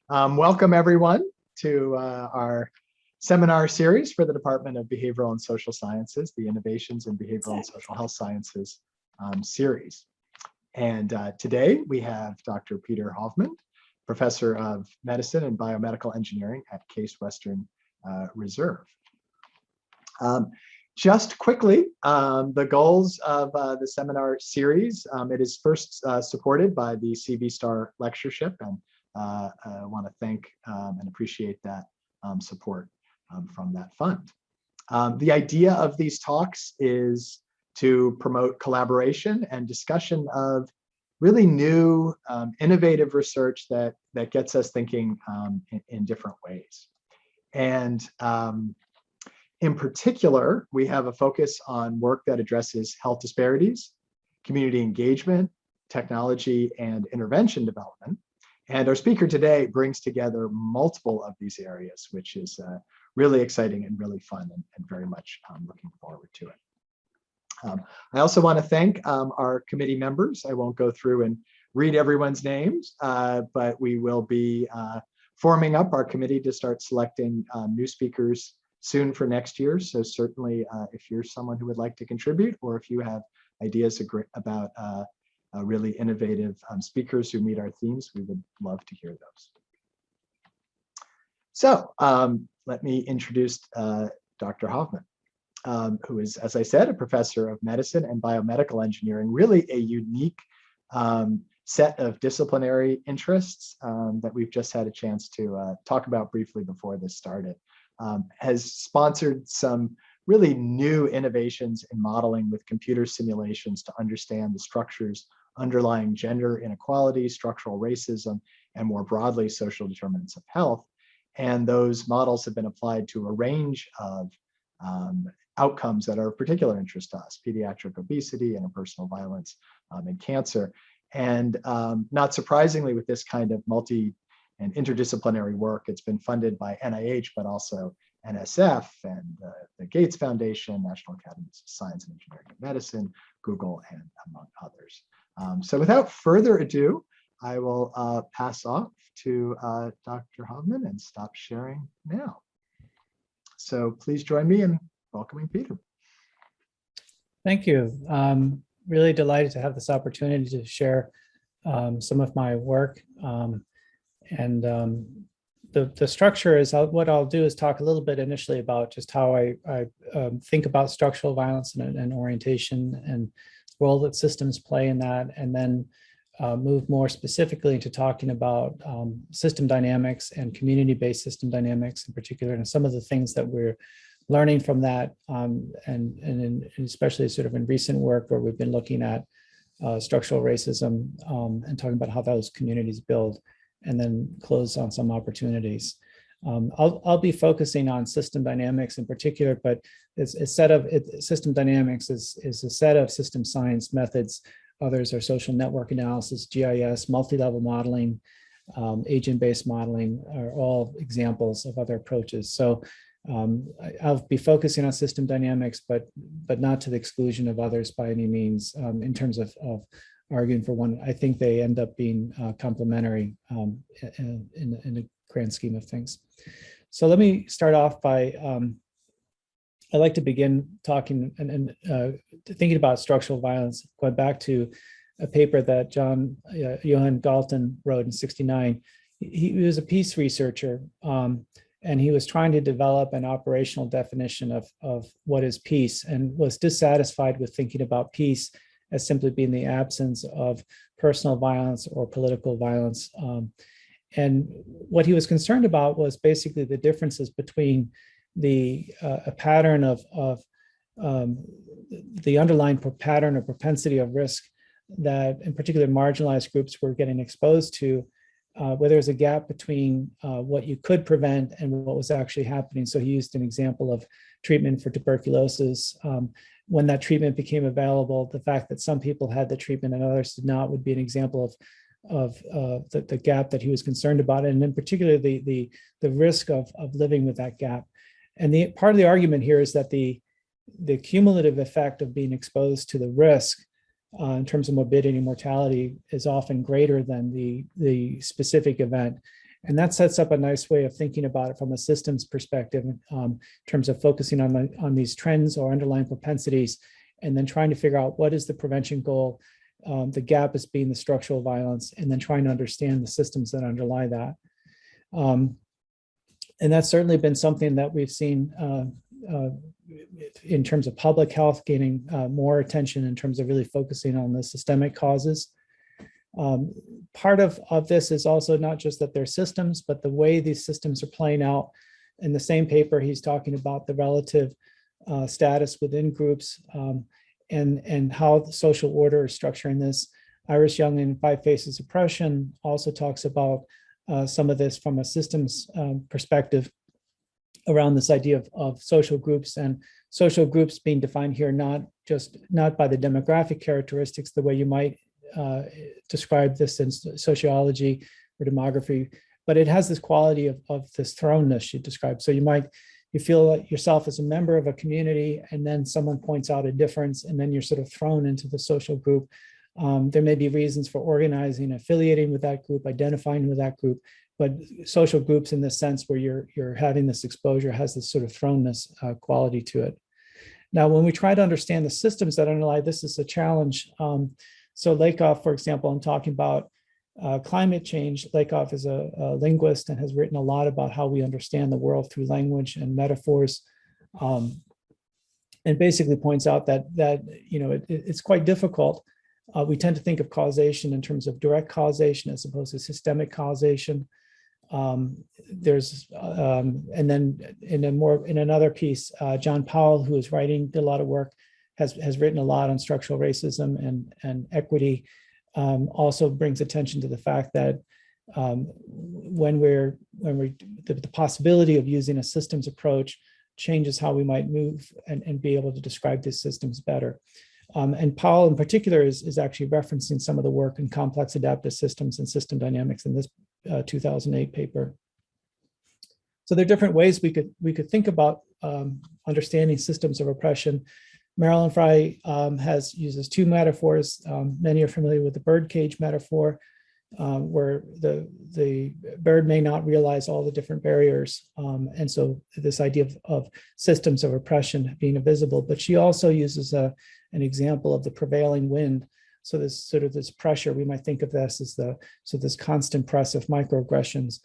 Welcome everyone to our seminar series for the Department of Behavioral and Social Sciences, the Innovations in Behavioral and Social Health Sciences series. And today we have Dr. Peter Hovmand, Professor of Medicine and Biomedical Engineering at Case Western Reserve. Just quickly, the goals of the seminar series, it is first supported by the Starr Lectureship, and I want to thank and appreciate that support from that fund. The idea of these talks is to promote collaboration and discussion of really new, innovative research that gets us thinking in different ways. And in particular, we have a focus on work that addresses health disparities, community engagement, technology, and intervention development. And our speaker today brings together multiple of these areas, which is really exciting and really fun, and very much looking forward to it. I also want to thank our committee members. I won't go through and read everyone's names, but we will be forming up our committee to start selecting new speakers soon for next year. So certainly if you're someone who would like to contribute, or if you have ideas about really innovative speakers who meet our themes, we would love to hear those. So let me introduce Dr. Hovmand, who is, as I said, a professor of medicine and biomedical engineering, really a unique set of disciplinary interests that we've just had a chance to talk about briefly before this started. Has sponsored some really new innovations in modeling with computer simulations to understand the structures underlying gender inequality, structural racism, and more broadly, social determinants of health. And those models have been applied to a range of outcomes that are of particular interest to us: pediatric obesity, interpersonal violence, and cancer. And not surprisingly, with this kind of multi and interdisciplinary work, it's been funded by NIH, but also NSF and the Gates Foundation, National Academies of Science and Engineering and Medicine, Google, and among others. So without further ado, I will pass off to Dr. Hovmand and stop sharing now. So please join me in welcoming Peter. Thank you. Really delighted to have this opportunity to share some of my work. The structure is, what I'll do is talk a little bit initially about just how I think about structural violence and orientation and the role that systems play in that, and then move more specifically into talking about system dynamics and community-based system dynamics in particular, and some of the things that we're learning from that, and especially sort of in recent work where we've been looking at structural racism and talking about how those communities build, and then close on some opportunities. I'll be focusing on system dynamics in particular, but system dynamics is a set of system science methods. Others are social network analysis, GIS, multi-level modeling, agent-based modeling are all examples of other approaches. So I'll be focusing on system dynamics, but not to the exclusion of others by any means, in terms of arguing for one. I think they end up being complementary in the grand scheme of things. So let me start off by, I'd like to begin talking and thinking about structural violence, going back to a paper that Johan Galton wrote in '69. He was a peace researcher, and he was trying to develop an operational definition of what is peace, and was dissatisfied with thinking about peace as simply being the absence of personal violence or political violence. And what he was concerned about was basically the differences between a pattern of the underlying pattern or propensity of risk that in particular marginalized groups were getting exposed to, where there's a gap between what you could prevent and what was actually happening. So he used an example of treatment for tuberculosis. When that treatment became available, the fact that some people had the treatment and others did not would be an example of the gap that he was concerned about, and in particular the risk of living with that gap. And the part of the argument here is that the cumulative effect of being exposed to the risk in terms of morbidity and mortality is often greater than the specific event. And that sets up a nice way of thinking about it from a systems perspective, in terms of focusing on these trends or underlying propensities, and then trying to figure out what is the prevention goal, the gap is being the structural violence, and then trying to understand the systems that underlie that. And that's certainly been something that we've seen in terms of public health gaining more attention in terms of really focusing on the systemic causes. Part of this is also not just that they're systems, but the way these systems are playing out. In the same paper, he's talking about the relative status within groups, and how the social order is structuring this. Iris Young in Five Faces of Oppression also talks about some of this from a systems perspective around this idea of social groups, and social groups being defined here not by the demographic characteristics the way you might describe this in sociology or demography, but it has this quality of this thrownness you described. So you feel like yourself as a member of a community, and then someone points out a difference, and then you're sort of thrown into the social group. There may be reasons for organizing, affiliating with that group, identifying with that group, but social groups in the sense where you're having this exposure has this sort of thrownness quality to it. Now, when we try to understand the systems that underlie this, is a challenge. So Lakoff, for example, I'm talking about climate change. Lakoff is a linguist and has written a lot about how we understand the world through language and metaphors, and basically points out that it's quite difficult. We tend to think of causation in terms of direct causation as opposed to systemic causation. And then in another piece, John Powell, who is did a lot of work, has written a lot on structural racism and equity. Also brings attention to the fact that the possibility of using a systems approach changes how we might move and be able to describe these systems better. And Powell in particular is actually referencing some of the work in complex adaptive systems and system dynamics in this 2008 paper. So there are different ways we could think about understanding systems of oppression. Marilyn Frye uses two metaphors. Many are familiar with the birdcage metaphor, where the bird may not realize all the different barriers. And so this idea of systems of oppression being invisible, but she also uses an example of the prevailing wind. So this sort of this pressure, we might think of this as this constant press of microaggressions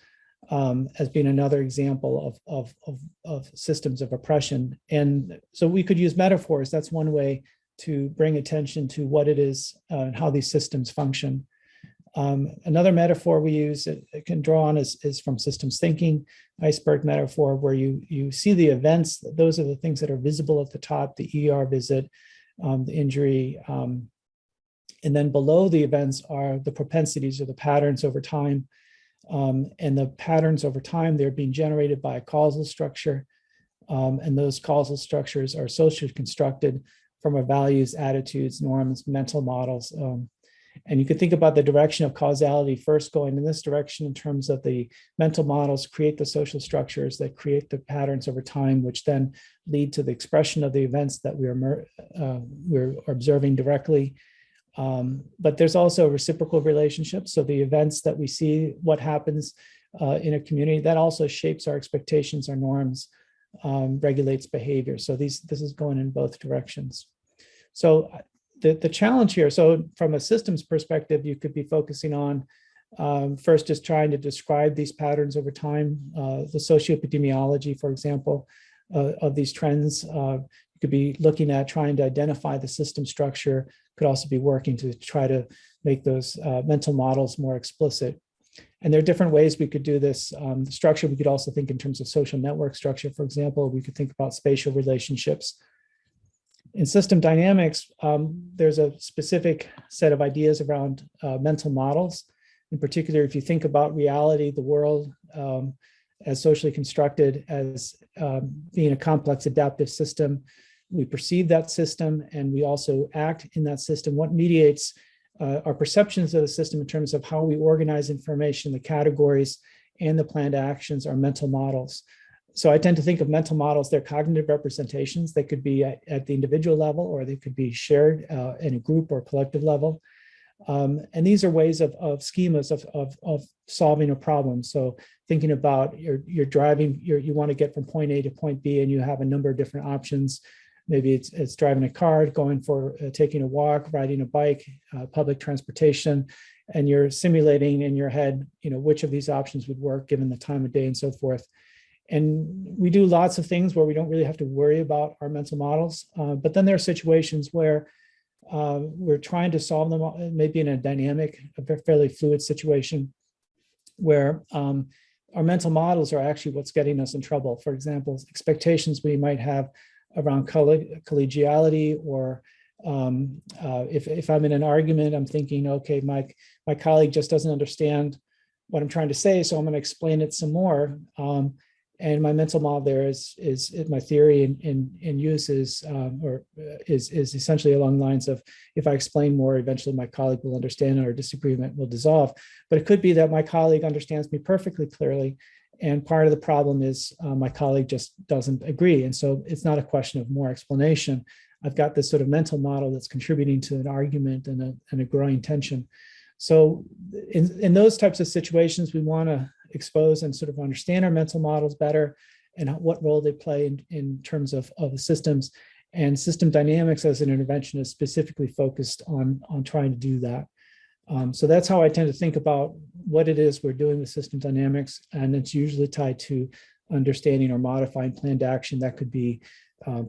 as being another example of systems of oppression. And so we could use metaphors. That's one way to bring attention to what it is and how these systems function. Another metaphor we use, it can draw on is from systems thinking, iceberg metaphor, where you see the events. Those are the things that are visible at the top, the ER visit, the injury. And then below the events are the propensities or the patterns over time. And the patterns over time, they're being generated by a causal structure. And those causal structures are socially constructed from our values, attitudes, norms, mental models. And you could think about the direction of causality first going in this direction in terms of the mental models create the social structures that create the patterns over time, which then lead to the expression of the events that we're observing directly. But there's also a reciprocal relationship. So the events that we see, what happens in a community, that also shapes our expectations, our norms, regulates behavior. So this is going in both directions. So the challenge here, so from a systems perspective, you could be focusing on first just trying to describe these patterns over time, the socioepidemiology, for example, of these trends. You could be looking at trying to identify the system structure, could also be working to try to make those mental models more explicit. And there are different ways we could do this. The structure, we could also think in terms of social network structure. For example, we could think about spatial relationships. In system dynamics, there's a specific set of ideas around mental models. In particular, if you think about reality, the world as socially constructed as being a complex adaptive system, we perceive that system and we also act in that system. What mediates our perceptions of the system in terms of how we organize information, the categories, and the planned actions are mental models. So I tend to think of mental models, they're cognitive representations. They could be at the individual level, or they could be shared in a group or collective level. And these are ways of schemas of solving a problem. So thinking about you're driving, you want to get from point A to point B, and you have a number of different options. Maybe it's driving a car, going for taking a walk, riding a bike, public transportation, and you're simulating in your head, which of these options would work given the time of day and so forth. And we do lots of things where we don't really have to worry about our mental models. But then there are situations where we're trying to solve them, maybe in a dynamic, a fairly fluid situation where our mental models are actually what's getting us in trouble. For example, expectations we might have around collegiality, or if I'm in an argument, I'm thinking, okay, my colleague just doesn't understand what I'm trying to say, so I'm going to explain it some more. And my mental model there is my theory in use is essentially along the lines of, if I explain more, eventually my colleague will understand, or disagreement will dissolve. But it could be that my colleague understands me perfectly clearly, and part of the problem is my colleague just doesn't agree. And so it's not a question of more explanation. I've got this sort of mental model that's contributing to an argument and a growing tension. So in those types of situations, we want to expose and sort of understand our mental models better and what role they play in terms of the systems. And system dynamics as an intervention is specifically focused on trying to do that. So that's how I tend to think about what it is we're doing with system dynamics. And it's usually tied to understanding or modifying planned action. That could be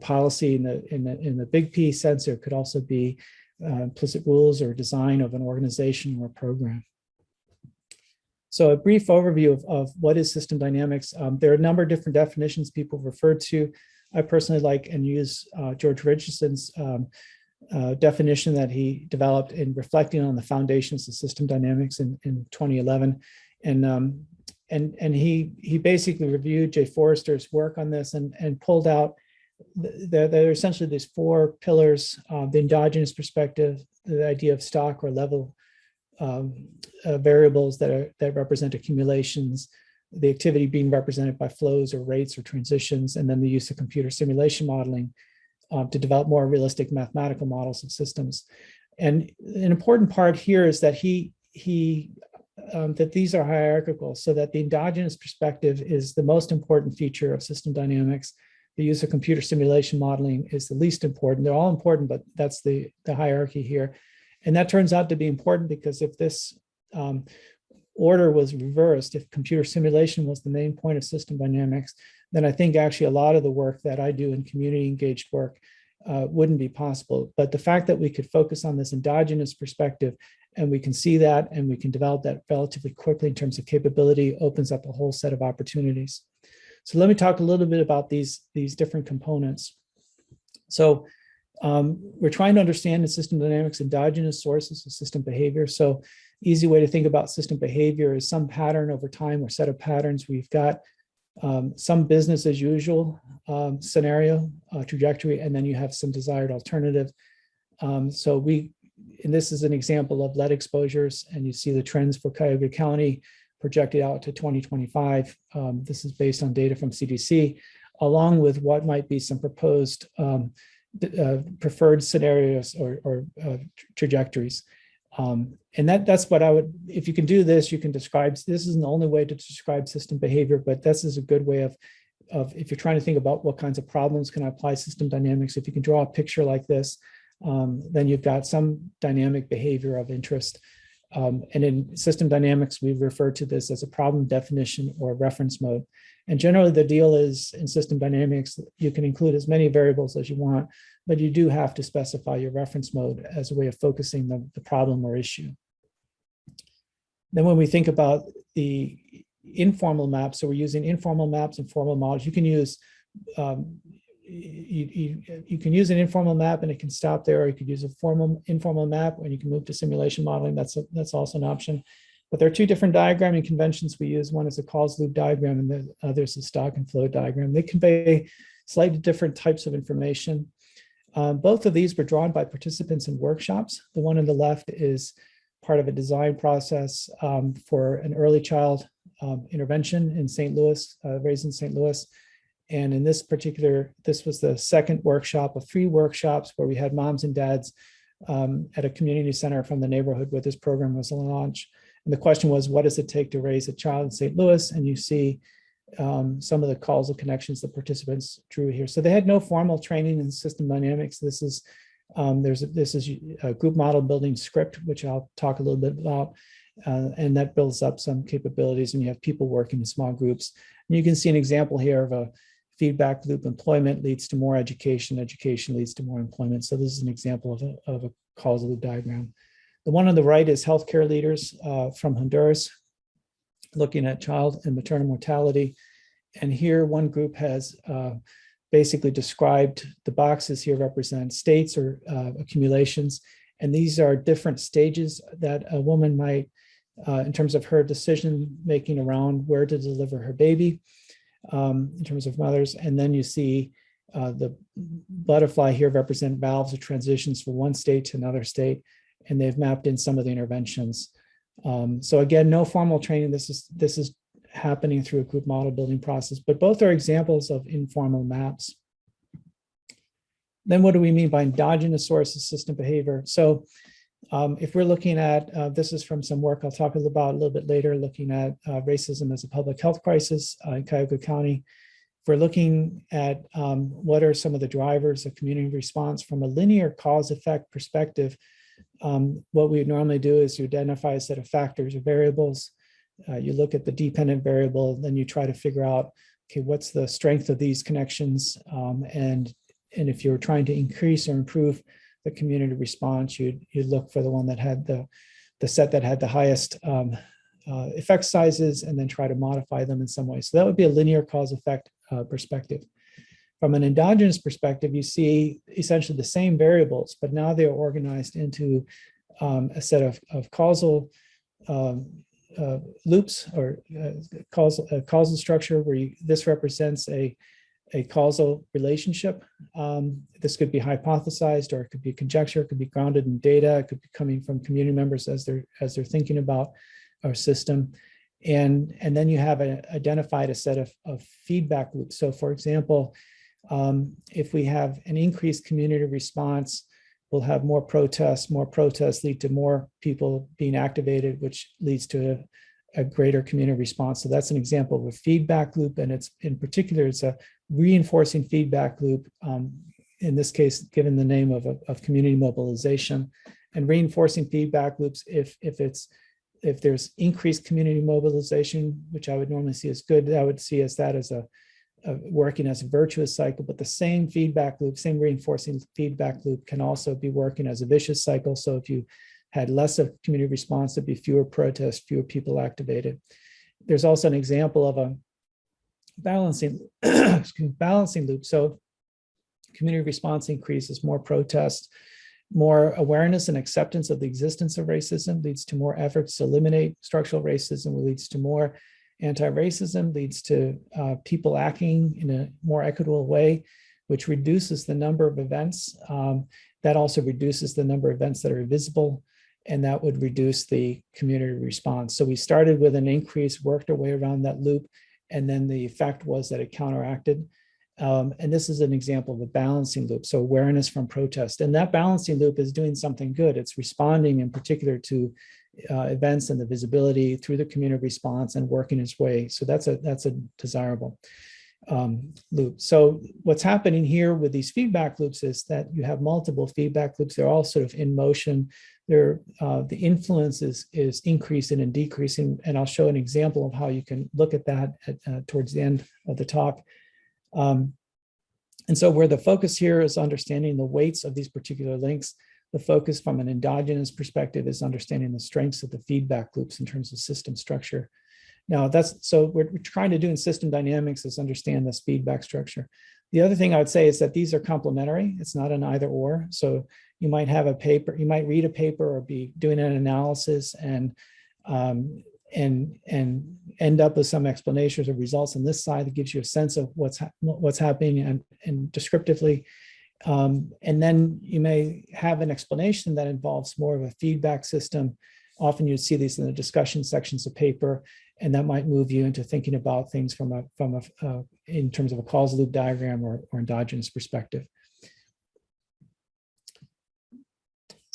policy in the big P sense, or it could also be implicit rules or design of an organization or a program. So a brief overview of what is system dynamics. There are a number of different definitions people refer to. I personally like and use George Richardson's definition that he developed in reflecting on the foundations of system dynamics in 2011. And he basically reviewed Jay Forrester's work on this and pulled out there are essentially these four pillars: the endogenous perspective, the idea of stock or level variables that represent accumulations, the activity being represented by flows or rates or transitions, and then the use of computer simulation modeling to develop more realistic mathematical models of systems. And an important part here is that that these are hierarchical, so that the endogenous perspective is the most important feature of system dynamics. The use of computer simulation modeling is the least important. They're all important, but that's the hierarchy here. And that turns out to be important because if this order was reversed, if computer simulation was the main point of system dynamics, then I think actually a lot of the work that I do in community engaged work wouldn't be possible. But the fact that we could focus on this endogenous perspective, and we can see that and we can develop that relatively quickly in terms of capability, opens up a whole set of opportunities. So let me talk a little bit about these different components. So we're trying to understand the system dynamics endogenous sources of system behavior. So easy way to think about system behavior is some pattern over time or set of patterns. We've got some business as usual scenario, trajectory, and then you have some desired alternative. And this is an example of lead exposures, and you see the trends for Cuyahoga County projected out to 2025. This is based on data from CDC, along with what might be some proposed preferred scenarios or trajectories. And that's what I would, if you can do this, you can describe, this isn't the only way to describe system behavior, but this is a good way of if you're trying to think about what kinds of problems can I apply system dynamics, if you can draw a picture like this, then you've got some dynamic behavior of interest. And in system dynamics, we refer to this as a problem definition or reference mode. And generally the deal is in system dynamics, you can include as many variables as you want, but you do have to specify your reference mode as a way of focusing the problem or issue. Then when we think about the informal maps, so we're using informal maps and formal models, you can use you can use an informal map and it can stop there, or you could use a informal map and you can move to simulation modeling. That's also an option. But there are two different diagramming conventions we use. One is a cause loop diagram and the other is a stock and flow diagram. They convey slightly different types of information. Both of these were drawn by participants in workshops. The one on the left is part of a design process for an early child intervention in St. Louis, raised in St. Louis. And in this was the second workshop of 3 workshops where we had moms and dads at a community center from the neighborhood where this program was launched. And the question was, what does it take to raise a child in St. Louis? And you see some of the causal connections the participants drew here. So they had no formal training in system dynamics. This is a group model building script, which I'll talk a little bit about. And that builds up some capabilities, and you have people working in small groups. And you can see an example here of a feedback loop. Employment leads to more education, education leads to more employment. So this is an example of a causal loop diagram. The one on the right is healthcare leaders from Honduras, looking at child and maternal mortality. And here one group has basically described, the boxes here represent states or accumulations. And these are different stages that a woman might, in terms of her decision making around where to deliver her baby, in terms of mothers. And then you see the butterfly here represent valves or transitions from one state to another state. And they've mapped in some of the interventions. So again, no formal training. This is happening through a group model building process, but both are examples of informal maps. Then what do we mean by endogenous sources, system behavior? So if we're looking at, this is from some work I'll talk about a little bit later, looking at racism as a public health crisis in Cuyahoga County. If we're looking at what are some of the drivers of community response from a linear cause-effect perspective, what we normally do is you identify a set of factors or variables. You look at the dependent variable, then you try to figure out, okay, what's the strength of these connections? And if you're trying to increase or improve the community response, you'd look for the one that had the set that had the highest effect sizes, and then try to modify them in some way. So that would be a linear cause-effect perspective. From an endogenous perspective, you see essentially the same variables, but now they're organized into a set of causal loops or causal structure where this represents a causal relationship. This could be hypothesized, or it could be conjecture, it could be grounded in data, it could be coming from community members as they're thinking about our system. And then you have identified a set of feedback loops. So for example, if we have an increased community response, we'll have more protests lead to more people being activated, which leads to a greater community response. So that's an example of a feedback loop, and it's in particular, it's a reinforcing feedback loop, in this case, given the name of community mobilization. And reinforcing feedback loops, if there's increased community mobilization, which I would normally see as good, I would see that as a working as a virtuous cycle, but the same feedback loop, same reinforcing feedback loop can also be working as a vicious cycle. So if you had less of community response, there'd be fewer protests, fewer people activated. There's also an example of a balancing loop. So community response increases, more protests, more awareness and acceptance of the existence of racism leads to more efforts to eliminate structural racism, leads to more anti-racism, leads to people acting in a more equitable way, which reduces the number of events. That also reduces the number of events that are visible, and that would reduce the community response. So we started with an increase, worked our way around that loop, and then the effect was that it counteracted. And this is an example of a balancing loop. So awareness from protest, and that balancing loop is doing something good. It's responding in particular to events and the visibility through the community response and working its way. So that's a desirable loop. So what's happening here with these feedback loops is that you have multiple feedback loops. They're all sort of in motion. The influence is increasing and decreasing. And I'll show an example of how you can look at that towards the end of the talk. And so where the focus here is understanding the weights of these particular links, the focus from an endogenous perspective is understanding the strengths of the feedback loops in terms of system structure. Now so what we're trying to do in system dynamics is understand this feedback structure. The other thing I would say is that these are complementary. It's not an either or. So you might have a paper, you might read a paper or be doing an analysis and end up with some explanations or results on this side that gives you a sense of what's happening and descriptively. And then you may have an explanation that involves more of a feedback system. Often you'd see these in the discussion sections of paper, and that might move you into thinking about things in terms of a causal loop diagram or endogenous perspective.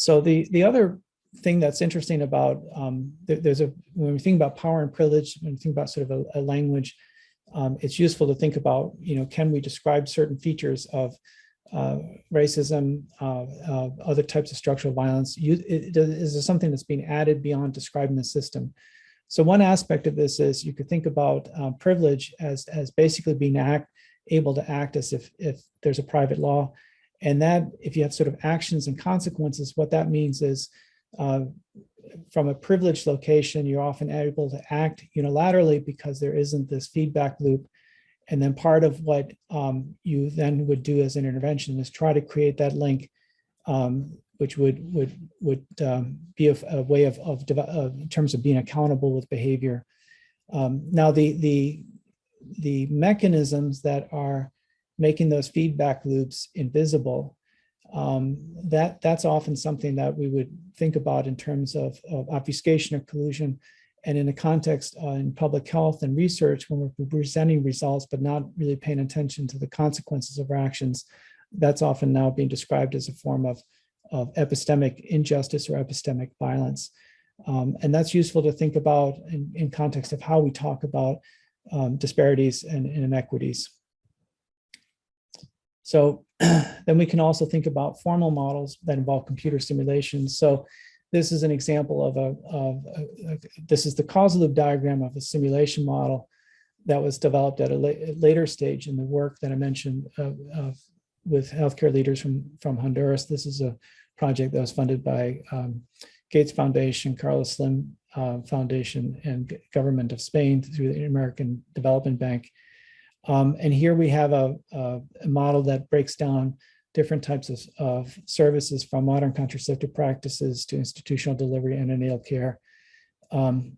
So the other thing that's interesting about when we think about power and privilege, when we think about sort of a language, it's useful to think about, can we describe certain features of racism, other types of structural violence? Is there something that's being added beyond describing the system? So one aspect of this is you could think about privilege as basically being able to act as if there's a private law. And that if you have sort of actions and consequences, what that means is from a privileged location, you're often able to act unilaterally because there isn't this feedback loop. And then part of what you then would do as an intervention is try to create that link, which would be a way of in terms of being accountable with behavior. Now the mechanisms that are making those feedback loops invisible, that's often something that we would think about in terms of obfuscation or collusion. And in the context in public health and research, when we're presenting results but not really paying attention to the consequences of our actions, that's often now being described as a form of epistemic injustice or epistemic violence. And that's useful to think about in context of how we talk about disparities and inequities. So then we can also think about formal models that involve computer simulations. So this is an example of this is the causal loop diagram of a simulation model that was developed at a later stage in the work that I mentioned with healthcare leaders from Honduras. This is a project that was funded by Gates Foundation, Carlos Slim Foundation, and government of Spain through the American Development Bank. And here we have a model that breaks down different types of services, from modern contraceptive practices to institutional delivery and neonatal care. And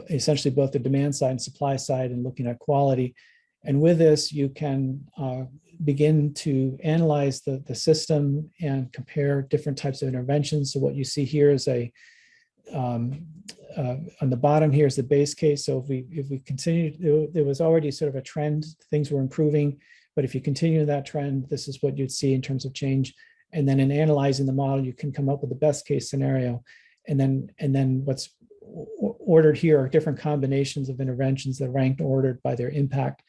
essentially both the demand side and supply side, and looking at quality. And with this, you can begin to analyze the system and compare different types of interventions. So what you see here is on the bottom here is the base case. So if we continue, there was already sort of a trend, things were improving, but if you continue that trend, this is what you'd see in terms of change. And then in analyzing the model, you can come up with the best case scenario. And then what's ordered here are different combinations of interventions that are ranked and ordered by their impact.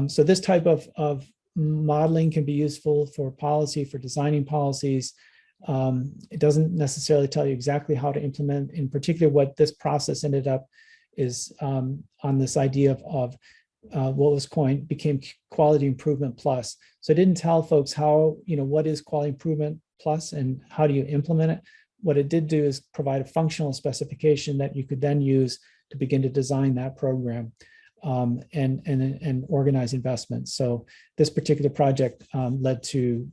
So this type of modeling can be useful for policy, for designing policies. It doesn't necessarily tell you exactly how to implement. In particular, what this process ended up is on this idea of what was became quality improvement plus. So it didn't tell folks how, what is quality improvement plus and how do you implement it. What it did do is provide a functional specification that you could then use to begin to design that program and organize investments. So this particular project led to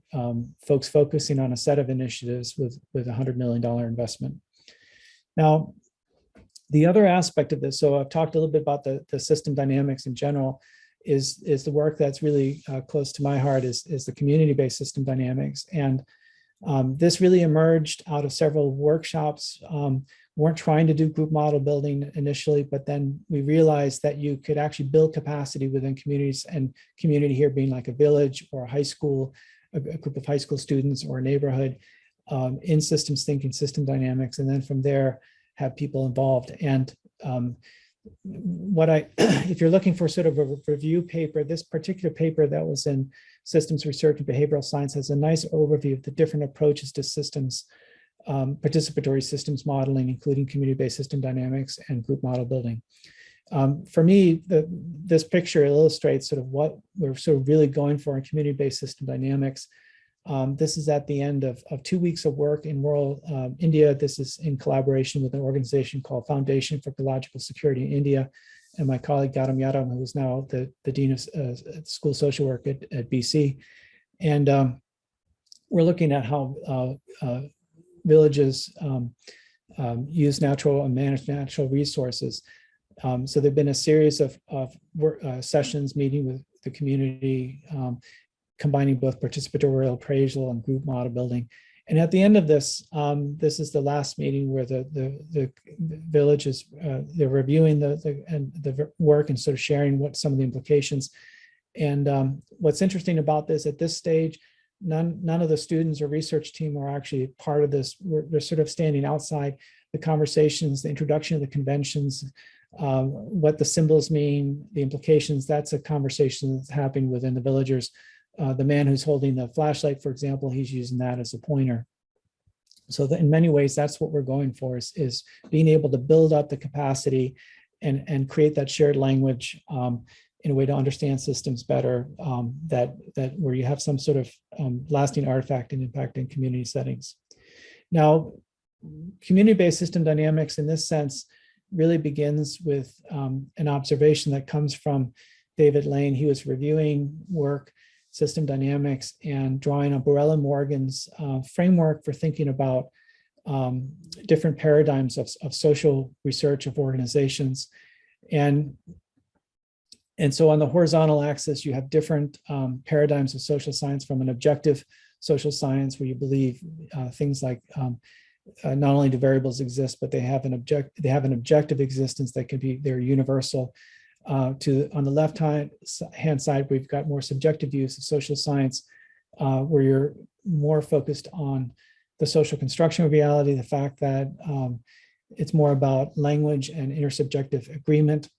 folks focusing on a set of initiatives with $100 million investment. Now, the other aspect of this, so I've talked a little bit about the system dynamics in general, is the work that's really close to my heart is the community-based system dynamics. And this really emerged out of several workshops. Weren't trying to do group model building initially, but then we realized that you could actually build capacity within communities, and community here being like a village or a high school, a group of high school students or a neighborhood, in systems thinking, system dynamics, and then from there have people involved. And if you're looking for sort of a review paper, this particular paper that was in Systems Research and Behavioral Science has a nice overview of the different approaches to systems, participatory systems modeling, including community-based system dynamics and group model building. For me, this picture illustrates sort of what we're sort of really going for in community-based system dynamics. This is at the end of 2 weeks of work in rural India. This is in collaboration with an organization called Foundation for Ecological Security in India, and my colleague Gautam Yadav, who is now the Dean of School of Social Work at BC. And we're looking at how villages use natural and manage natural resources. So there've been a series of sessions meeting with the community, combining both participatory appraisal and group model building. And at the end of this, this is the last meeting where the village is they're reviewing the work and sort of sharing what some of the implications. And what's interesting about this at this stage, none of the students or research team are actually part of this. They're sort of standing outside the conversations, the introduction of the conventions, what the symbols mean, the implications. That's a conversation that's happening within the villagers. The man who's holding the flashlight, for example, he's using that as a pointer. So in many ways, that's what we're going for, is being able to build up the capacity and create that shared language in a way to understand systems better, that where you have some sort of lasting artifact and impact in community settings. Now, community-based system dynamics in this sense really begins with an observation that comes from David Lane. He was reviewing work, system dynamics, and drawing on Borrell and Morgan's framework for thinking about different paradigms of social research of organizations. And so on the horizontal axis, you have different paradigms of social science, from an objective social science, where you believe things like not only do variables exist, but they have an objective existence that can be, they're universal. On the left hand side, we've got more subjective views of social science, where you're more focused on the social construction of reality, the fact that it's more about language and intersubjective agreement.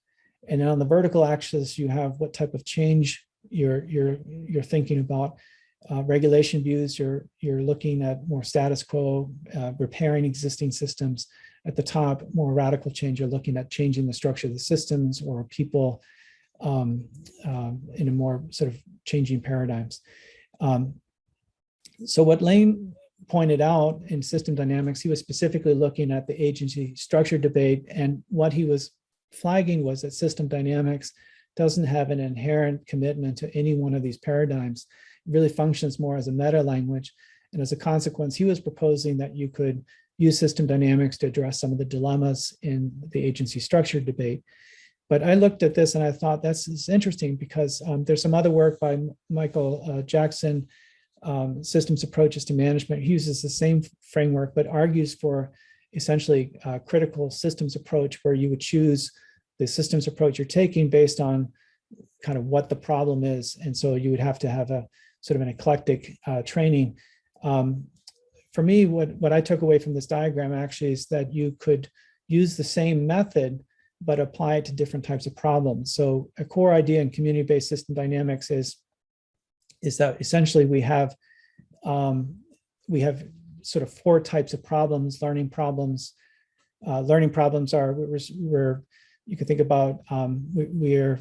And then on the vertical axis, you have what type of change you're thinking about. Regulation views, you're looking at more status quo, repairing existing systems. At the top, more radical change, you're looking at changing the structure of the systems or people in a more sort of changing paradigms. So what Lane pointed out in system dynamics, he was specifically looking at the agency structure debate, and what he was flagging was that system dynamics doesn't have an inherent commitment to any one of these paradigms. It really functions more as a meta language. And as a consequence, he was proposing that you could use system dynamics to address some of the dilemmas in the agency structure debate. But I looked at this and I thought that's interesting, because there's some other work by Michael Jackson, Systems Approaches to Management. He uses the same framework, but argues for essentially a critical systems approach, where you would choose the systems approach you're taking based on kind of what the problem is. And so you would have to have a sort of an eclectic training. For me, what I took away from this diagram actually is that you could use the same method, but apply it to different types of problems. So a core idea in community-based system dynamics is that essentially we have sort of four types of problems. Learning problems. Learning problems are where you can think about we're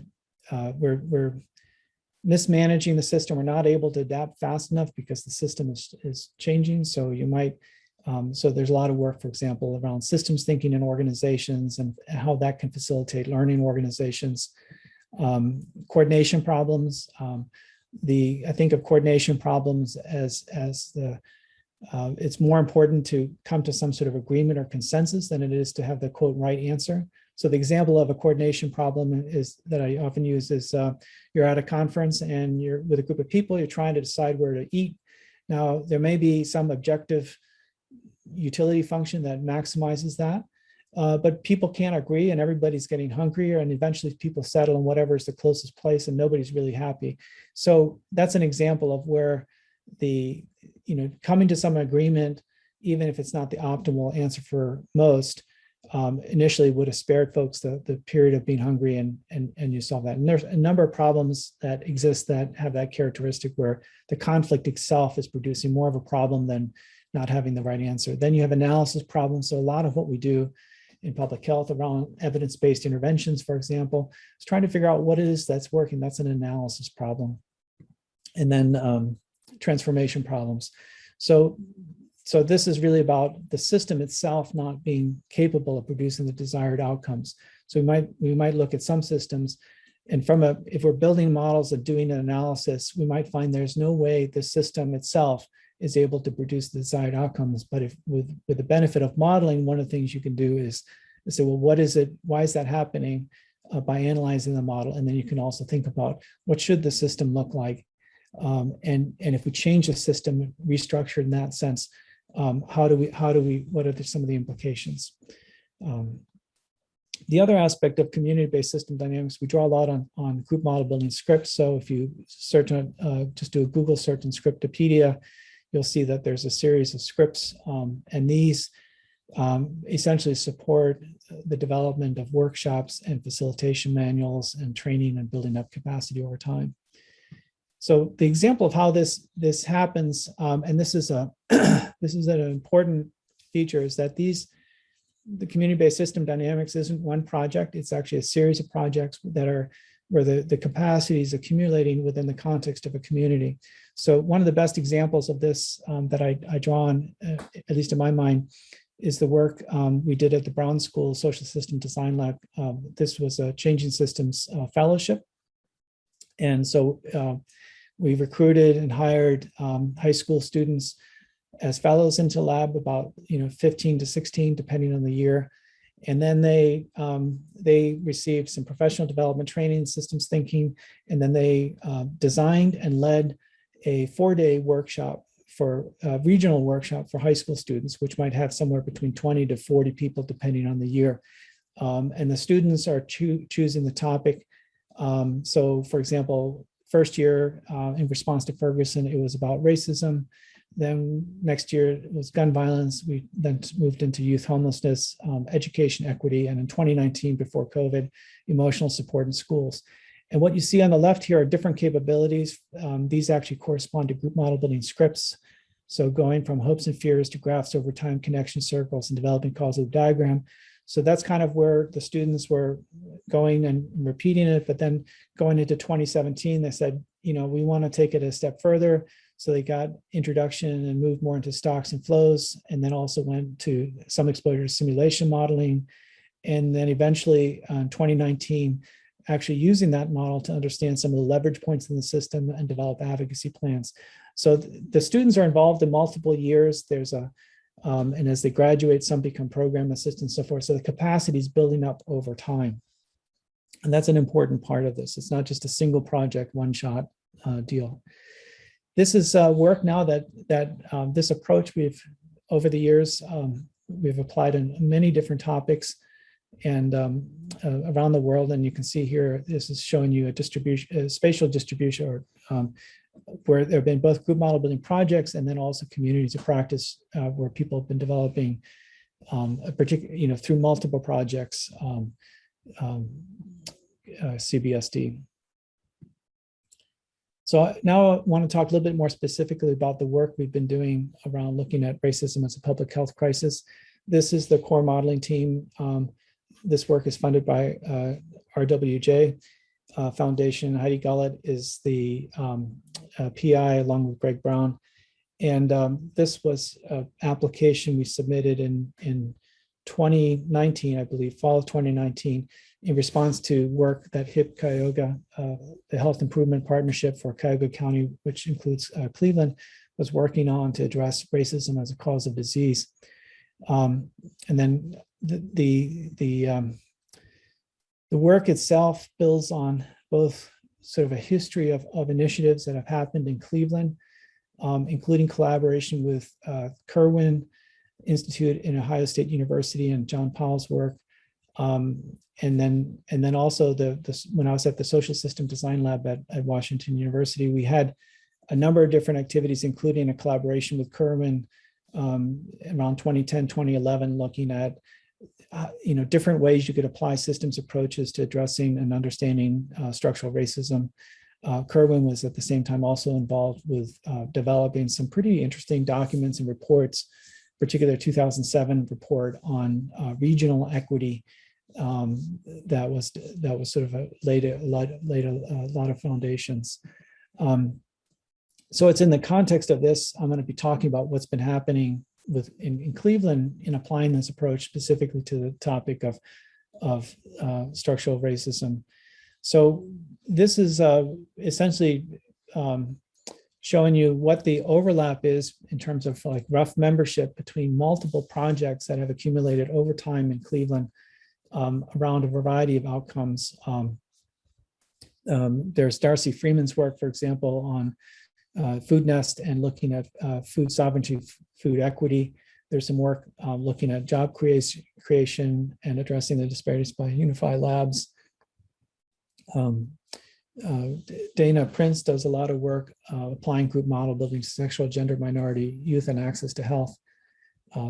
mismanaging the system. We're not able to adapt fast enough because the system is changing. So you might, so there's a lot of work, for example, around systems thinking in organizations and how that can facilitate learning organizations. Coordination problems. I think of coordination problems as it's more important to come to some sort of agreement or consensus than it is to have the quote right answer. So the example of a coordination problem that I often use is you're at a conference and you're with a group of people, you're trying to decide where to eat. Now, there may be some objective utility function that maximizes that, but people can't agree and everybody's getting hungrier, and eventually people settle on whatever is the closest place and nobody's really happy. So that's an example of where coming to some agreement, even if it's not the optimal answer for most, initially would have spared folks the period of being hungry, and you solve that. And there's a number of problems that exist that have that characteristic, where the conflict itself is producing more of a problem than not having the right answer. Then you have analysis problems. So a lot of what we do in public health around evidence-based interventions, for example, is trying to figure out what it is that's working. That's an analysis problem. And then transformation problems. So this is really about the system itself not being capable of producing the desired outcomes. So we might look at some systems, and if we're building models of doing an analysis, we might find there's no way the system itself is able to produce the desired outcomes. But if with the benefit of modeling, one of the things you can do is say, well, what is it? Why is that happening? By analyzing the model, and then you can also think about what should the system look like, and if we change the system, restructure in that sense. What are some of the implications? The other aspect of community-based system dynamics, we draw a lot on group model building scripts. So if you search on, just do a Google search in Scriptapedia, you'll see that there's a series of scripts, and these essentially support the development of workshops and facilitation manuals and training and building up capacity over time. So the example of how this happens, and this is an important feature, is that the community-based system dynamics isn't one project. It's actually a series of projects that are where the capacity is accumulating within the context of a community. So one of the best examples of this that I draw on, at least in my mind, is the work we did at the Brown School Social System Design Lab. This was a Changing Systems Fellowship. And so we recruited and hired high school students as fellows into lab, about 15 to 16, depending on the year. And then they received some professional development training, systems thinking, and then they designed and led a 4-day workshop for a regional workshop for high school students, which might have somewhere between 20 to 40 people, depending on the year. And the students are choosing the topic. So for example, first year in response to Ferguson, it was about racism. Then next year it was gun violence. We then moved into youth homelessness, education equity, and in 2019, before COVID, emotional support in schools. And what you see on the left here are different capabilities. These actually correspond to group model building scripts. So going from hopes and fears to graphs over time, connection circles, and developing causal diagram. So that's kind of where the students were going and repeating it. But then going into 2017, they said, we want to take it a step further. So they got introduction and moved more into stocks and flows, and then also went to some exposure to simulation modeling. And then eventually in 2019, actually using that model to understand some of the leverage points in the system and develop advocacy plans. So the students are involved in multiple years. There's and as they graduate, some become program assistants and so forth. So the capacity is building up over time. And that's an important part of this. It's not just a single project, one-shot deal. This is work now that this approach over the years, we've applied in many different topics and around the world. And you can see here, this is showing you a spatial distribution, or where there have been both group model building projects and then also communities of practice where people have been developing a particular, through multiple projects, CBSD. So now I want to talk a little bit more specifically about the work we've been doing around looking at racism as a public health crisis. This is the core modeling team. This work is funded by RWJ Foundation. Heidi Gullett is the PI along with Greg Brown. And this was an application we submitted in 2019, I believe, fall of 2019, in response to work that HIP Cuyahoga, the Health Improvement Partnership for Cuyahoga County, which includes Cleveland, was working on to address racism as a cause of disease. And then the work itself builds on both sort of a history of initiatives that have happened in Cleveland, including collaboration with Kirwan Institute in Ohio State University and John Powell's work. And then also when I was at the Social System Design Lab at Washington University, we had a number of different activities, including a collaboration with Kirwan around 2010, 2011, looking at different ways you could apply systems approaches to addressing and understanding structural racism. Kirwan was at the same time also involved with developing some pretty interesting documents and reports, particularly a 2007 report on regional equity that was sort of laid a lot of foundations. So it's in the context of this, I'm going to be talking about what's been happening in Cleveland in applying this approach specifically to the topic of structural racism. So this is essentially showing you what the overlap is in terms of like rough membership between multiple projects that have accumulated over time in Cleveland around a variety of outcomes. There's Darcy Freeman's work, for example, on Food Nest and looking at food sovereignty, food equity. There's some work looking at job creation and addressing the disparities by unified labs. Dana Prince does a lot of work applying group model building to sexual, gender, minority, youth, and access to health.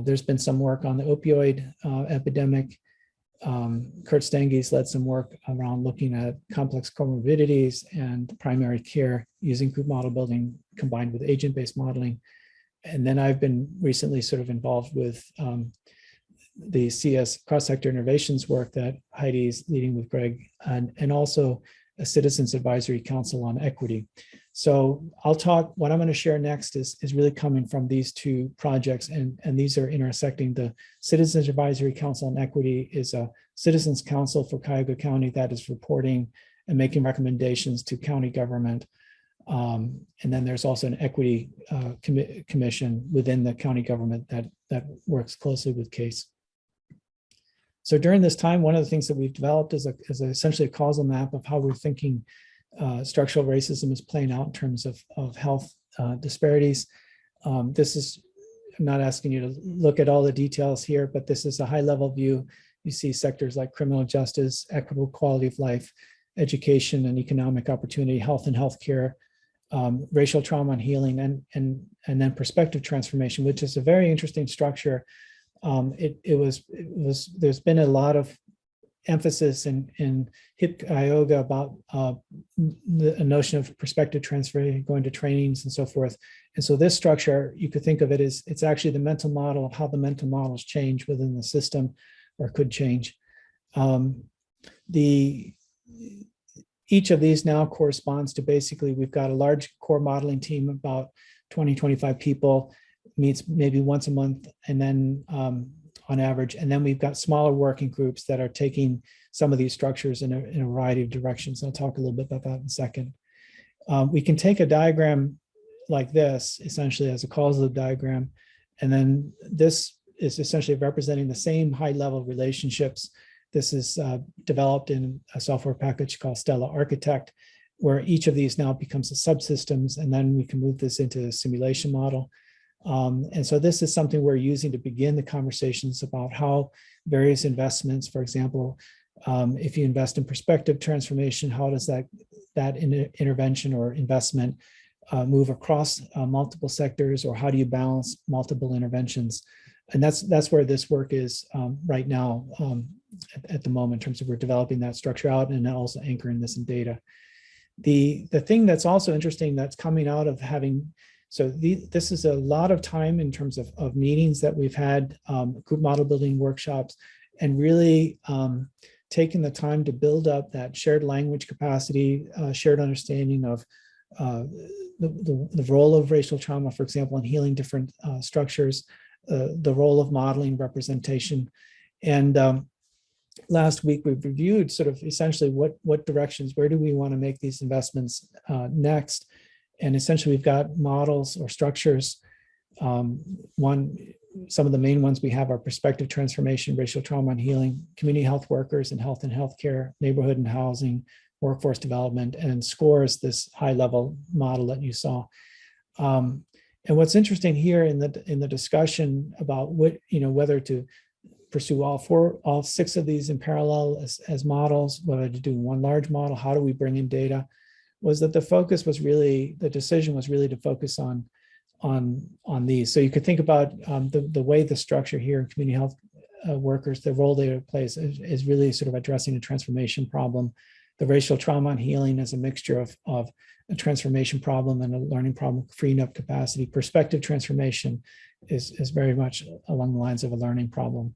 There's been some work on the opioid epidemic. Kurt Stenge's led some work around looking at complex comorbidities and primary care using group model building combined with agent-based modeling. And then I've been recently sort of involved with the CS cross-sector innovations work that Heidi's leading with Greg, and also a Citizens Advisory Council on Equity. So what I'm going to share next is really coming from these two projects, and these are intersecting. The Citizens Advisory Council on Equity is a citizens council for Cuyahoga County that is reporting and making recommendations to county government. And then there's also an equity commission within the county government that works closely with CASE. So during this time, one of the things that we've developed is essentially a causal map of how we're thinking structural racism is playing out in terms of health disparities. I'm not asking you to look at all the details here, but this is a high-level view. You see sectors like criminal justice, equitable quality of life, education and economic opportunity, health and healthcare, racial trauma and healing, and then perspective transformation, which is a very interesting structure. There's been a lot of emphasis in HIP Cuyahoga about the notion of perspective transfer, going to trainings and so forth. And so this structure, you could think of it as, it's actually the mental model of how the mental models change within the system or could change. Each of these now corresponds to basically, we've got a large core modeling team, about 20, 25 people, meets maybe once a month, and then on average, and then we've got smaller working groups that are taking some of these structures in a variety of directions. I'll talk a little bit about that in a second. We can take a diagram like this, essentially as a causal diagram, and then this is essentially representing the same high-level relationships. This is developed in a software package called Stella Architect, where each of these now becomes a subsystems, and then we can move this into a simulation model. And so this is something we're using to begin the conversations about how various investments, for example, if you invest in perspective transformation, how does that intervention or investment move across multiple sectors, or how do you balance multiple interventions? And that's where this work is right now at the moment, in terms of we're developing that structure out and also anchoring this in data. The thing that's also interesting that's coming out of having, this is a lot of time in terms of meetings that we've had, group model building workshops, and really taking the time to build up that shared language capacity, shared understanding of the role of racial trauma, for example, in healing different structures, the role of modeling representation. And last week we've reviewed sort of essentially what directions, where do we want to make these investments next? And essentially we've got models or structures. Some of the main ones we have are perspective transformation, racial trauma and healing, community health workers and healthcare, neighborhood and housing, workforce development, and SCORE is this high-level model that you saw. And what's interesting here in the discussion about whether to pursue all 6 of these in parallel as models, whether to do one large model, how do we bring in data, was that the decision was really to focus on these. So you could think about the way the structure here in community health workers, the role they play is really sort of addressing a transformation problem. The racial trauma and healing is a mixture of a transformation problem and a learning problem, freeing up capacity. Perspective transformation is very much along the lines of a learning problem.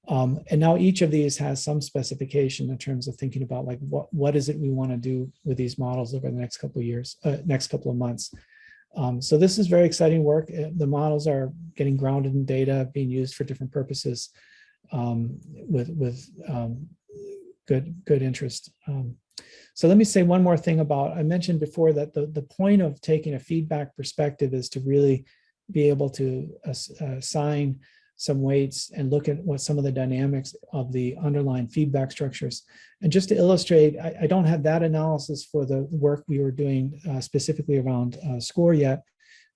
And now each of these has some specification in terms of thinking about like what is it we want to do with these models over the next couple of years, next couple of months. So this is very exciting work. The models are getting grounded in data, being used for different purposes with good interest. So let me say one more thing about, I mentioned before that the point of taking a feedback perspective is to really be able to assign some weights and look at what some of the dynamics of the underlying feedback structures. And just to illustrate, I don't have that analysis for the work we were doing specifically around SCORE yet,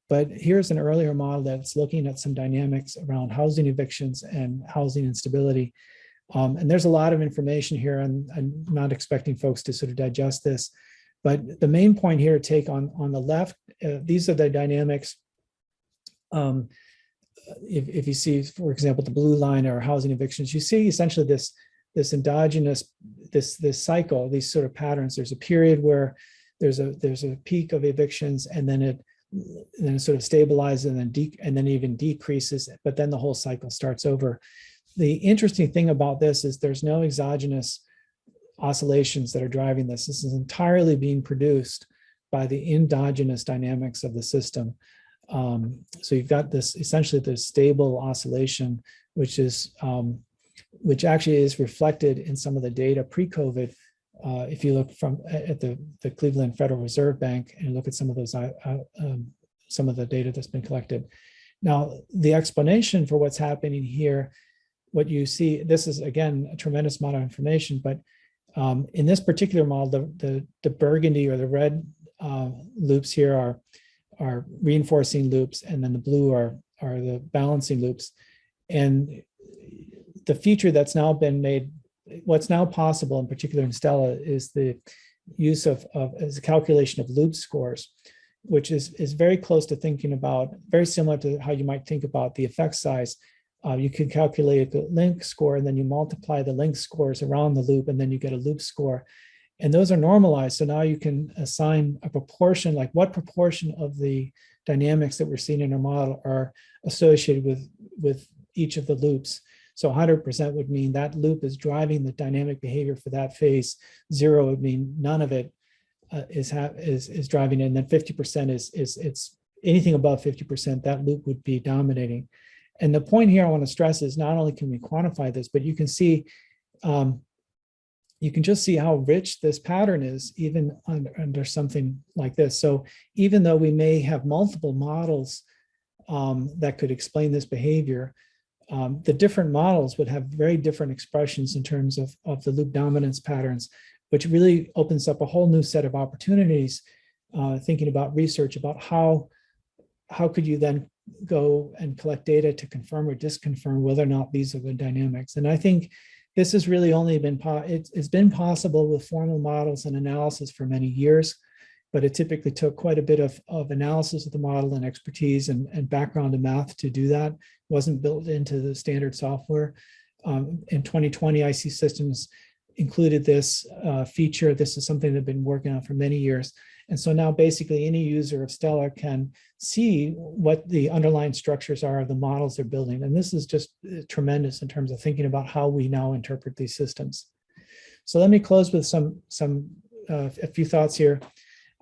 But here's an earlier model that's looking at some dynamics around housing evictions and housing instability. And there's a lot of information here, and I'm not expecting folks to sort of digest this. But the main point here to take on the left, these are the dynamics. If you see, for example, the blue line are housing evictions, you see essentially this endogenous, this cycle, these sort of patterns. There's a period where there's a peak of evictions, and then it sort of stabilizes and then even decreases, but then the whole cycle starts over. The interesting thing about this is there's no exogenous oscillations that are driving this. This is entirely being produced by the endogenous dynamics of the system. So you've got this essentially this stable oscillation, which actually is reflected in some of the data pre-COVID. If you look at the Cleveland Federal Reserve Bank and look at some of those some of the data that's been collected. Now, the explanation for what's happening here, what you see, this is again a tremendous amount of information, but in this particular model, the burgundy or the red loops here are reinforcing loops, and then the blue are the balancing loops. And the feature that's now been made, what's now possible, in particular in Stella, is the use of as a calculation of loop scores, which is very close to thinking about, very similar to how you might think about the effect size. You can calculate the length score, and then you multiply the length scores around the loop, and then you get a loop score. And those are normalized. So now you can assign a proportion, like what proportion of the dynamics that we're seeing in our model are associated with each of the loops. So 100% would mean that loop is driving the dynamic behavior for that phase. 0 would mean none of it is driving it. And then 50% it's anything above 50%, that loop would be dominating. And the point here I want to stress is not only can we quantify this, but you can see, you can just see how rich this pattern is even under something like this. So even though we may have multiple models that could explain this behavior, the different models would have very different expressions in terms of the loop dominance patterns, which really opens up a whole new set of opportunities, thinking about research about how could you then go and collect data to confirm or disconfirm whether or not these are the dynamics. And I think this has really only been, it's been possible with formal models and analysis for many years, but it typically took quite a bit of analysis of the model and expertise and background in math to do that. It wasn't built into the standard software. In 2020, IC Systems included this feature. This is something they've been working on for many years. And so now basically any user of Stella can see what the underlying structures are of the models they're building. And this is just tremendous in terms of thinking about how we now interpret these systems. So let me close with a few thoughts here.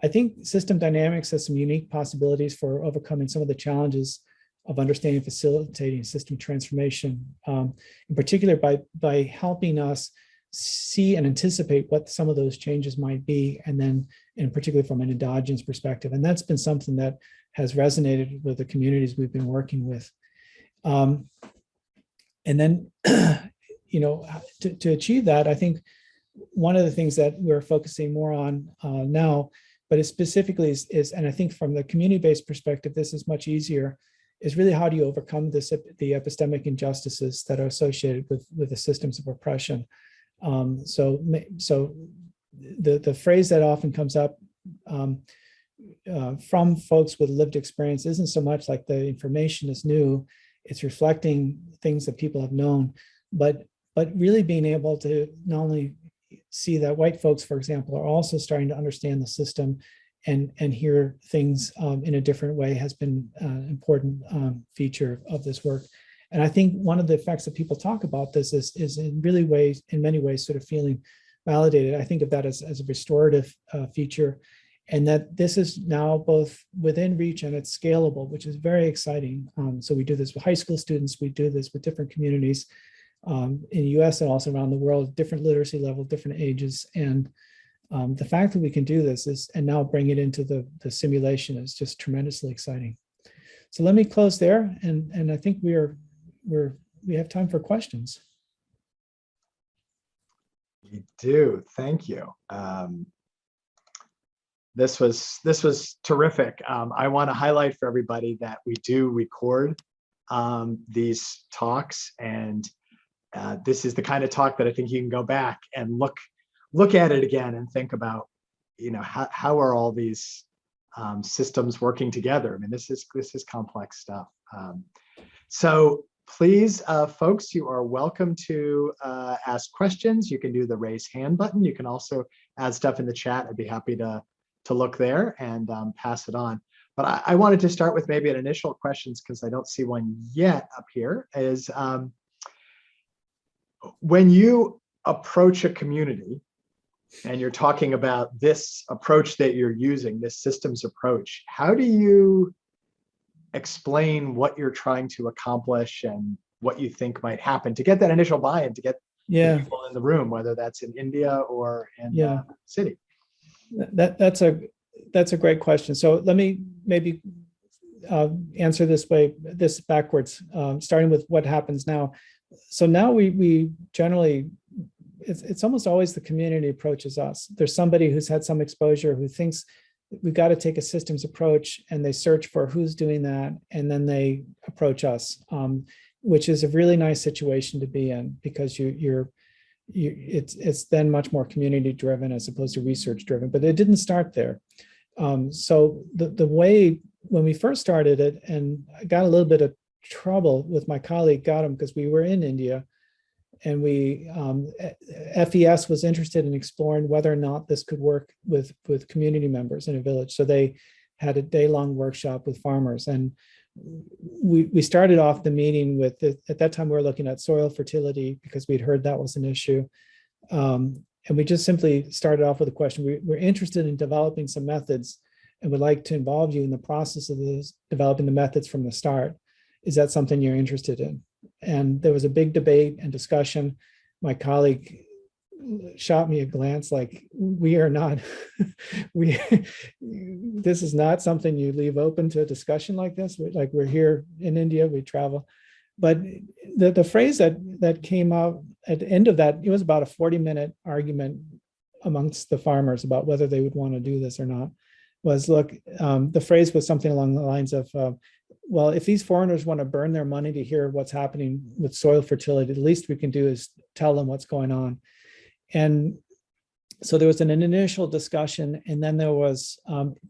I think system dynamics has some unique possibilities for overcoming some of the challenges of understanding and facilitating system transformation, in particular by helping us see and anticipate what some of those changes might be, and then in particular from an endogenous perspective. And that's been something that has resonated with the communities we've been working with. And then, to achieve that, I think one of the things that we're focusing more on now, but it specifically is, and I think from the community-based perspective, this is much easier, is really how do you overcome the epistemic injustices that are associated with the systems of oppression. So the phrase that often comes up from folks with lived experience isn't so much like the information is new, it's reflecting things that people have known, but really being able to not only see that white folks, for example, are also starting to understand the system and hear things in a different way has been an important feature of this work. And I think one of the effects that people talk about this is in many ways sort of feeling validated. I think of that as a restorative feature, and that this is now both within reach and it's scalable, which is very exciting. So we do this with high school students, we do this with different communities in the US and also around the world, different literacy level, different ages. And the fact that we can do this and now bring it into the simulation is just tremendously exciting. So let me close there, and I think we have time for questions. We do, thank you. this was terrific. I want to highlight for everybody that we do record these talks, and this is the kind of talk that I think you can go back and look at it again and think about, how are all these systems working together? I mean, this is complex stuff. So please, folks, you are welcome to ask questions. You can do the raise hand button. You can also add stuff in the chat. I'd be happy to look there and pass it on. But I wanted to start with maybe an initial questions, because I don't see one yet up here, is when you approach a community and you're talking about this approach that you're using, this systems approach, how do you explain what you're trying to accomplish and what you think might happen to get that initial buy-in, to get the people in the room, whether that's in India or in the city? That's a great question. So let me maybe answer this backwards, starting with what happens now. So now we generally, it's almost always the community approaches us. There's somebody who's had some exposure who thinks we've got to take a systems approach, and they search for who's doing that, and then they approach us, which is a really nice situation to be in, because it's then much more community driven as opposed to research driven. But it didn't start there. So the way when we first started it, and I got a little bit of trouble with my colleague Gautam, because we were in India, and FES was interested in exploring whether or not this could work with community members in a village. So they had a day-long workshop with farmers, and we started off the meeting with, at that time we were looking at soil fertility, because we'd heard that was an issue. And we just simply started off with a question. We're interested in developing some methods and would like to involve you in the process of developing the methods from the start. Is that something you're interested in? And there was a big debate and discussion. My colleague shot me a glance like, we are not, this is not something you leave open to a discussion like this. Like, we're here in India, we travel. But the phrase that came out at the end of that, it was about a 40-minute argument amongst the farmers about whether they would want to do this or not, was, look, the phrase was something along the lines of, well, if these foreigners want to burn their money to hear what's happening with soil fertility, the least we can do is tell them what's going on. And so there was an initial discussion, and then there was,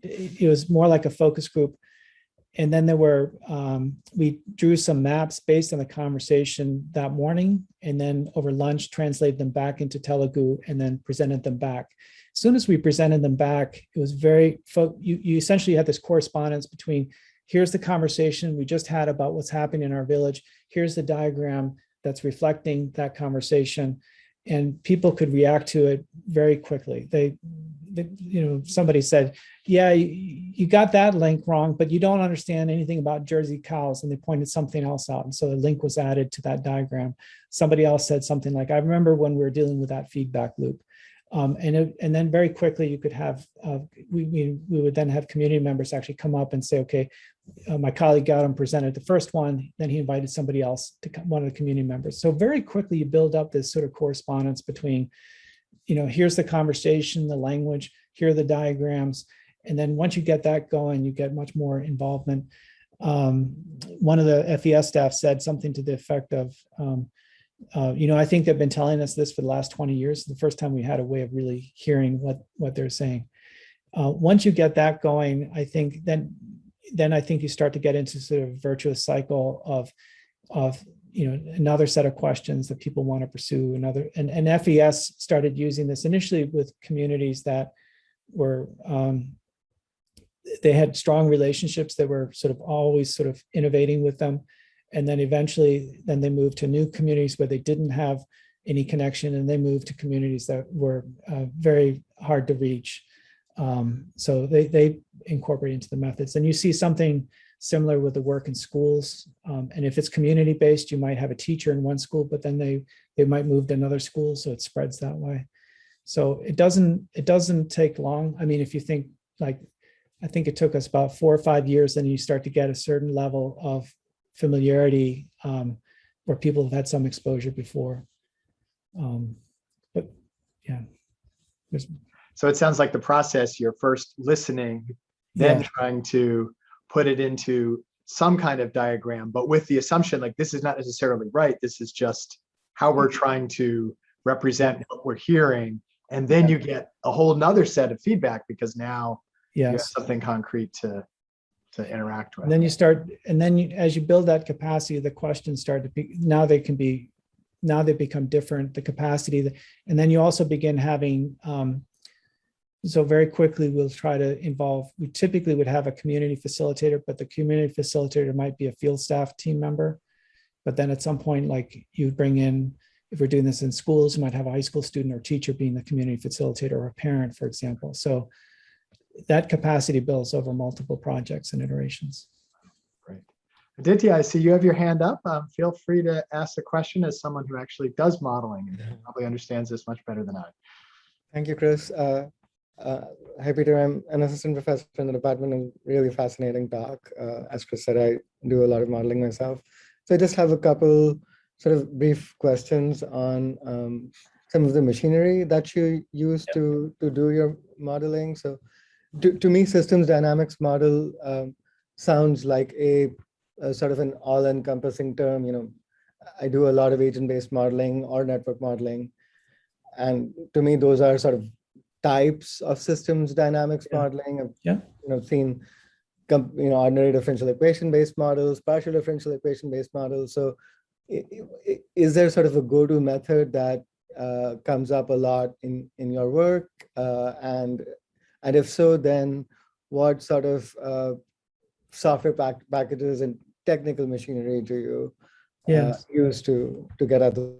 it was more like a focus group. And then there were, we drew some maps based on the conversation that morning, and then over lunch translated them back into Telugu and then presented them back. As soon as we presented them back, it was very, you essentially had this correspondence between, here's the conversation we just had about what's happening in our village, here's the diagram that's reflecting that conversation, and people could react to it very quickly. Somebody said, yeah, you got that link wrong, but you don't understand anything about Jersey cows, and they pointed something else out, and so a link was added to that diagram. Somebody else said something like, I remember when we were dealing with that feedback loop. And then very quickly you could have, we would then have community members actually come up and say, okay, my colleague Gautam presented the first one, then he invited somebody else to come, one of the community members. So very quickly you build up this sort of correspondence between, here's the conversation, the language, here are the diagrams. And then once you get that going, you get much more involvement. One of the FES staff said something to the effect of, I think they've been telling us this for the last 20 years. The first time we had a way of really hearing what they're saying. Once you get that going, I think then I think you start to get into sort of a virtuous cycle of another set of questions that people want to pursue. And FES started using this initially with communities that were they had strong relationships that were sort of always sort of innovating with them. And then eventually, they moved to new communities where they didn't have any connection, and they moved to communities that were very hard to reach. So they incorporate into the methods. And you see something similar with the work in schools. And if it's community-based, you might have a teacher in one school, but then they might move to another school, so it spreads that way. So it doesn't take long. I mean, if you think, like, I think it took us about 4 or 5 years, then you start to get a certain level of familiarity where people have had some exposure before. But yeah, So it sounds like the process, you're first listening, then trying to put it into some kind of diagram, but with the assumption like this is not necessarily right. This is just how we're trying to represent what we're hearing. And then you get a whole nother set of feedback because now you have something concrete to interact with. And then you start, and then as you build that capacity, the questions start to be, now they become different, the capacity, and then you also begin having, so very quickly we'll try to involve, we typically would have a community facilitator, but the community facilitator might be a field staff team member. But then at some point, like you bring in, if we're doing this in schools, you might have a high school student or teacher being the community facilitator or a parent, for example. So that capacity builds over multiple projects and iterations. Great. Aditya, I see you have your hand up. Feel free to ask a question as someone who actually does modeling and probably understands this much better than I. Thank you, Chris. Hi, Peter. I'm an assistant professor in the department of really fascinating talk. As Chris said, I do a lot of modeling myself. So I just have a couple sort of brief questions on some of the machinery that you use to do your modeling. So to me, systems dynamics model sounds like a sort of an all-encompassing term. You know, I do a lot of agent-based modeling or network modeling. And to me, those are sort of types of systems dynamics modeling. I've seen ordinary differential equation-based models, partial differential equation-based models. So is there sort of a go-to method that comes up a lot in your work? And if so, then what sort of software packages and technical machinery do you use to get at the?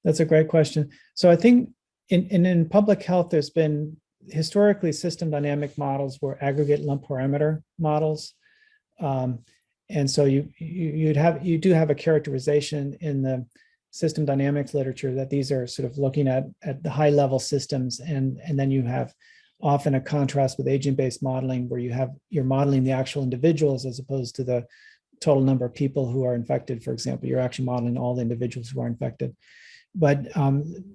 That's a great question. So I think in public health, there's been historically system dynamic models were aggregate lump parameter models. And so you do have a characterization in the system dynamics literature that these are sort of looking at the high level systems, and then you have often a contrast with agent-based modeling where you're modeling the actual individuals as opposed to the total number of people who are infected. For example, you're actually modeling all the individuals who are infected. But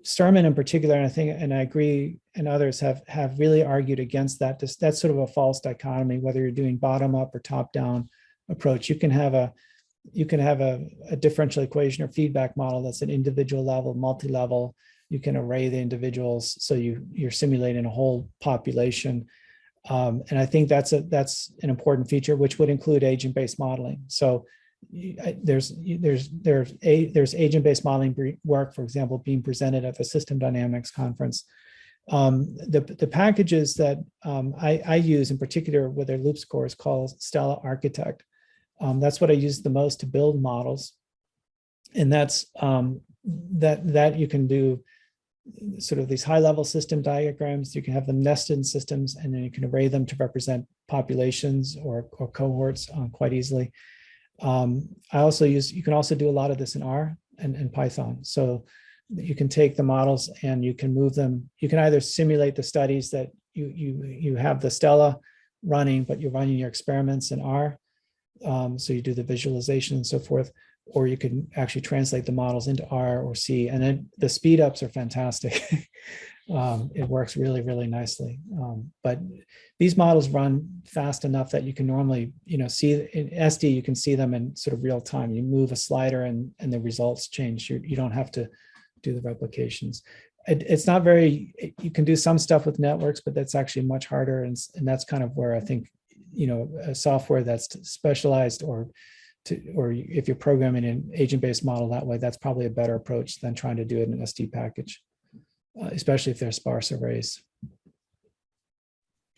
Starman in particular, and I think, and I agree, and others have really argued against that. That's sort of a false dichotomy, whether you're doing bottom up or top down approach. You can have a differential equation or feedback model that's an individual level, multi-level. You can array the individuals, so you're simulating a whole population. And I think that's an important feature, which would include agent-based modeling. So there's agent-based modeling work, for example, being presented at the System Dynamics conference. The packages that I use in particular with their loop score is called Stella Architect. That's what I use the most to build models, and that's that you can do sort of these high-level system diagrams. You can have them nested in systems, and then you can array them to represent populations or cohorts quite easily. You can also do a lot of this in R and Python. So you can take the models and you can move them. You can either simulate the studies that you have the Stella running, but you're running your experiments in R. So you do the visualization and so forth, or you can actually translate the models into R or C. And then the speed ups are fantastic. It works really, really nicely. But these models run fast enough that you can normally, see in SD, you can see them in sort of real time. You move a slider and the results change. You don't have to do the replications. It's not very, you can do some stuff with networks, but that's actually much harder. And that's kind of where I think, a software that's specialized or if you're programming an agent-based model that way, that's probably a better approach than trying to do it in an SD package. Especially if they're sparse arrays.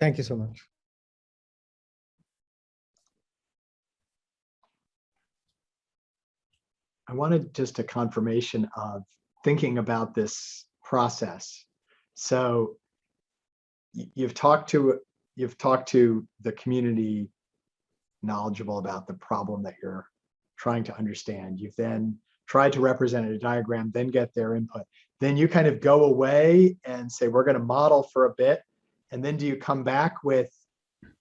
Thank you so much. I wanted just a confirmation of thinking about this process. So you've talked to the community knowledgeable about the problem that you're trying to understand. You've then tried to represent a diagram, then get their input. Then you kind of go away and say, we're going to model for a bit. And then do you come back with,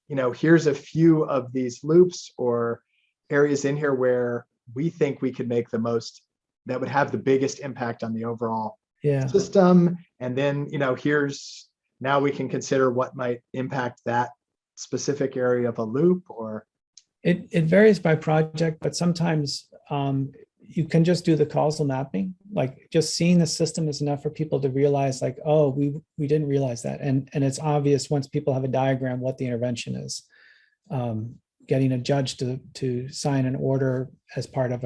here's a few of these loops or areas in here where we think we could make the most, that would have the biggest impact on the overall system. And then, here's now we can consider what might impact that specific area of a loop, or? It varies by project, but sometimes you can just do the causal mapping. Like just seeing the system is enough for people to realize like, oh, we didn't realize that. And it's obvious once people have a diagram what the intervention is. Getting a judge to sign an order as part of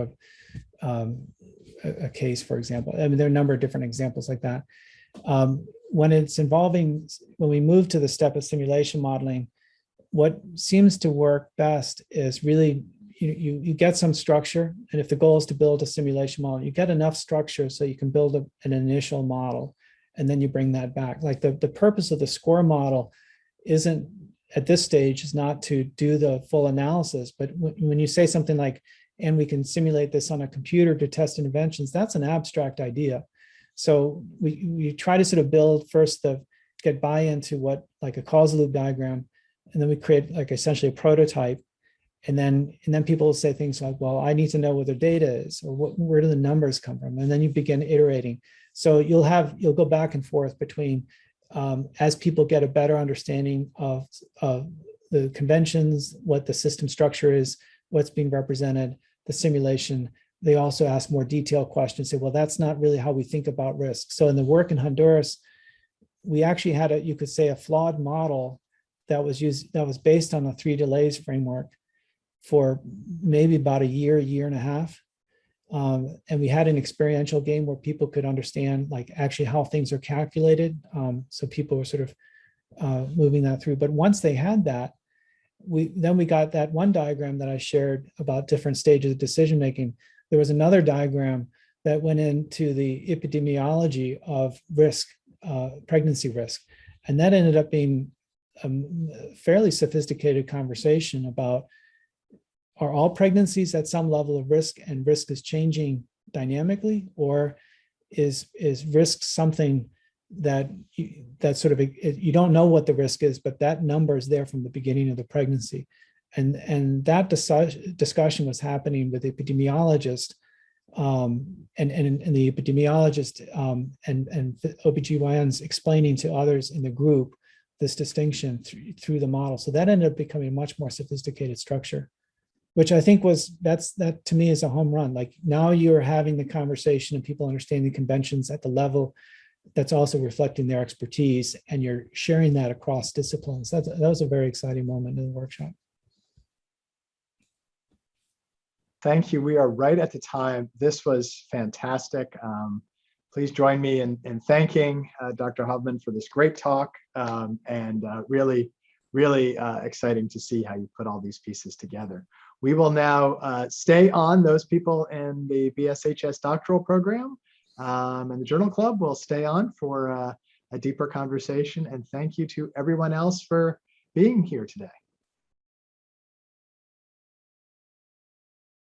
a case, for example. I mean, there are a number of different examples like that. When it's involving, when we move to the step of simulation modeling, what seems to work best is really you get some structure, and if the goal is to build a simulation model, you get enough structure so you can build an initial model, and then you bring that back. Like the purpose of the score model isn't at this stage is not to do the full analysis, but when you say something like, and we can simulate this on a computer to test interventions, that's an abstract idea. So we try to sort of build first get buy-in to what like a causal loop diagram, and then we create like essentially a prototype. And then people will say things like, well, I need to know what their data is, or where do the numbers come from? And then you begin iterating. So you'll go back and forth between as people get a better understanding of the conventions, what the system structure is, what's being represented, the simulation. They also ask more detailed questions, say, well, that's not really how we think about risk. So in the work in Honduras, we actually had you could say a flawed model that was based on the 3 delays framework for maybe about a year and a half. And we had an experiential game where people could understand like actually how things are calculated. So people were sort of moving that through. But once they had that, we got that one diagram that I shared about different stages of decision-making. There was another diagram that went into the epidemiology of risk, pregnancy risk. And that ended up being a fairly sophisticated conversation about, are all pregnancies at some level of risk and risk is changing dynamically, or is risk something that sort of, you don't know what the risk is, but that number is there from the beginning of the pregnancy. And that discussion was happening with epidemiologists and the epidemiologist and OBGYNs explaining to others in the group this distinction through the model. So that ended up becoming a much more sophisticated structure, which I think that to me is a home run. Like now you're having the conversation and people understand the conventions at the level that's also reflecting their expertise, and you're sharing that across disciplines. That was a very exciting moment in the workshop. Thank you. We are right at the time. This was fantastic. Please join me in thanking Dr. Hovmand for this great talk, and really exciting to see how you put all these pieces together. We will now stay on, those people in the BSHS doctoral program and the Journal Club will stay on for a deeper conversation. And thank you to everyone else for being here today.